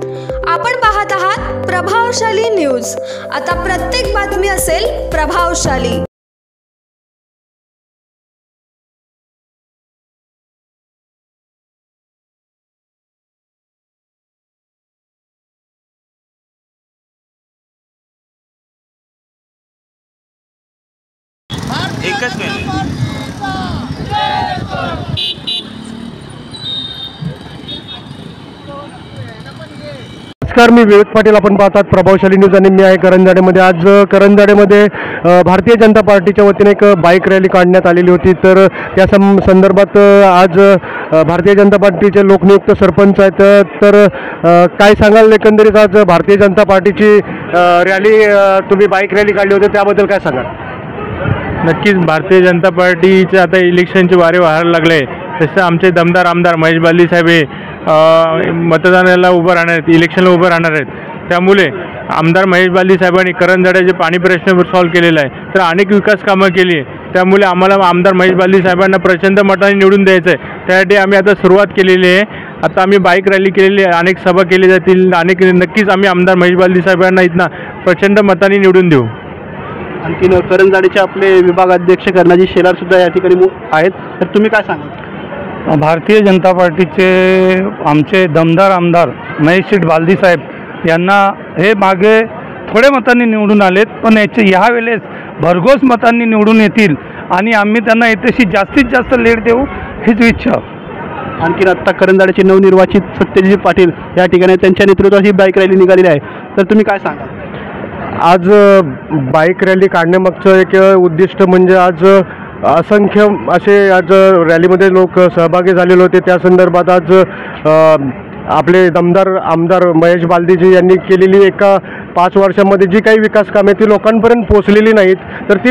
आपण पाहत आहात प्रभावशाली न्यूज। आता प्रत्येक बातमी असेल प्रभावशाली। एकच मिनिट। नमस्कार, मी विवेक पाटील। आपण पाहतात प्रभावशाली न्यूज आणि मी आहे करंजाडेमध्ये। आज करंजाडेमध्ये भारतीय जनता पार्टीच्या वतीने एक बाईक रॅली काढण्यात आलेली होती। तर त्या संदर्भात आज भारतीय जनता पार्टीचे लोकनियुक्त सरपंच आहेत। तर काय सांगाल एकंदरीत आज भारतीय जनता पार्टीची रॅली तुम्ही बाईक रॅली काढली होती, त्याबद्दल काय सांगाल? नक्कीच भारतीय जनता पार्टीचे आता इलेक्शनचे वारे वाहायला लागले। तसं आमचे दमदार आमदार महेश बालदी साहेब हे मतदानाला उभं राहणार आहेत, इलेक्शनला उभं राहणार आहेत। त्यामुळे आमदार महेश बालदी साहेबांनी करंजाड्याचे पाणी प्रश्न सॉल्व्ह केलेला आहे, तर अनेक विकास कामं केली आहे। त्यामुळे आम्हाला आमदार महेश बालदी साहेबांना प्रचंड मताने निवडून द्यायचं आहे। त्यासाठी आम्ही आता सुरुवात केलेली आहे। आता आम्ही बाईक रॅली केलेली आहे, अनेक सभा केली जातील, नक्कीच आम्ही आमदार महेश बालदी साहेबांना इथं प्रचंड मताने निवडून देऊ। आणखीन करंजाडेचे आपले विभागाध्यक्ष कर्णाजी शेलार सुद्धा या ठिकाणी आहेत। तर तुम्ही काय सांगाल? भारतीय जनता पार्टीचे आमचे दमदार आमदार महेश बालदी साहेब यांना हे मागे थोड्या मतांनी निवडून आलेत, पण ह्या वेळेस भरघोस मतांनी निवडून येतील आणि आम्ही त्यांना याच्याशी जास्तीत जास्त लीड देऊ हीच इच्छा। आणखीन आत्ता करंजाडेचे नवनिर्वाचित सत्यजित पाटील या ठिकाणी त्यांच्या नेतृत्वात ही बाईक रॅली निघालेली आहे। तर तुम्ही काय सांगाल? आज बाईक रॅली काढण्यामागचं एक उद्दिष्ट म्हणजे आज असंख्य असे आज रॅलीमध्ये लोक सहभागी झालेले होते। त्या संदर्भात आज आपले दमदार आमदार महेश बालदीजी यांनी केलेली एका 5 वर्षामध्ये जी काही विकास कामे ती लोकांपर्यंत पोहोचलेली नाहीत, तर ती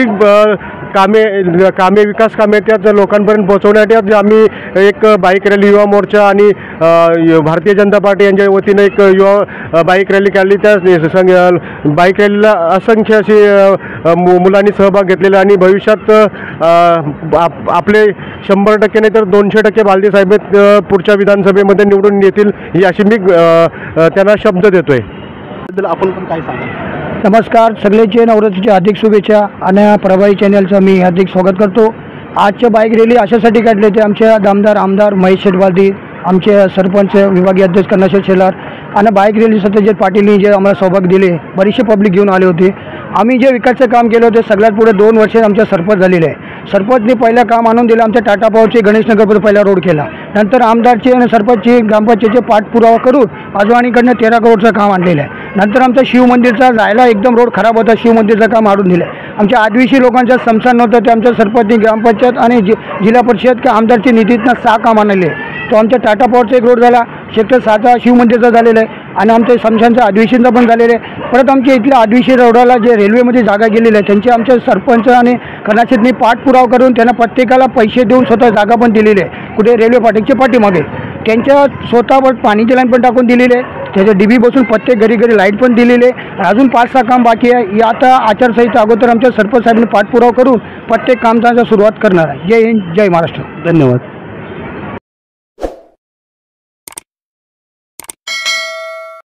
विकास कामे त्या लोकांपर्यंत पोहोचवण्यासाठी आम्ही एक बाईक रॅली युवा मोर्चा आणि भारतीय जनता पार्टी यांच्या वतीने एक युवा बाईक रॅली काढली। त्या बाईक रॅलीला असंख्य अशी मुलांनी सहभाग घेतलेला आणि भविष्यात आपले 100% नाही तर 200% बालदी साहेब पुढच्या विधानसभेमध्ये निवडून येतील ही अशी मी त्यांना शब्द देतोय। आपण पण काय सांगाल? नमस्कार, सगळ्यांचे नवरात्रीचे हार्दिक शुभेच्छा आणि प्रभावी चॅनलचं मी हार्दिक स्वागत करतो। आजच्या बाईक रॅली अशासाठी काढली होती, आमच्या दमदार आमदार महेश बालदी, आमचे सरपंच विभागीय अध्यक्ष कर्णाजी शेलार आणि बाईक रॅली सत्यजित पाटीलनी जे आम्हाला सौभाग्य दिले, बरीचशी पब्लिक घेऊन आले होते। आम्ही जे विकासचं काम केलं होतं सगळ्यात पुढे 2 वर्ष आमच्या सरपंच झालेले आहे। सरपंचनी पहिलं काम आणून दिलं, आमच्या टाटा पॉवरचे गणेशनगरमध्ये पहिला रोड केला। नंतर आमदारचे आणि सरपंचचे ग्रामपंचायतीचे पाठपुरावा करून आजवाणीकडनं 13 करोडचं काम आणलेलं आहे। नंतर आमच्या शिव मंदिरचा जायला एकदम रोड खराब होता, शिव मंदिरचं काम आणून दिलं। आमच्या आदिवासी लोकांचं स्मशान नव्हतं, ते आमच्या सरपंचनी ग्रामपंचायत आणि जिल्हा परिषद किंवा आमदारच्या निधीतनं 6 काम आणले। तो आमच्या टाटा पॉवरचा एक रोड झाला, सेक्टर 7 शिव मंदिरचा झालेला आहे आणि आमच्या स्मशानचा आदिवासींचा पण झालेला आहे। परत आमच्या इथल्या आदिवासी रोडाला जे रेल्वेमध्ये जागा गेलेली आहे त्यांचे आमच्या सरपंच आणि कर्णाशेतनी पाठपुरावा करून त्यांना प्रत्येकाला पैसे देऊन स्वतः जागा पण दिलेली आहे, कुठे रेल्वे फाटकच्या पाठीमागे त्यांच्या स्वतःवर पाणीची लाईन पण टाकून दिलेली आहे, त्याच्या डीबी बसून प्रत्येक घरी घरी लाईट पण दिलेली आहे। अजून 5-6 काम बाकी आहे। आता आचारसंहिता अगोदर आमच्या सरपंच साहेबांनी पाठपुरावा करून प्रत्येक कामाचा सुरुवात करणार आहे। जय हिंद, जय महाराष्ट्र, धन्यवाद।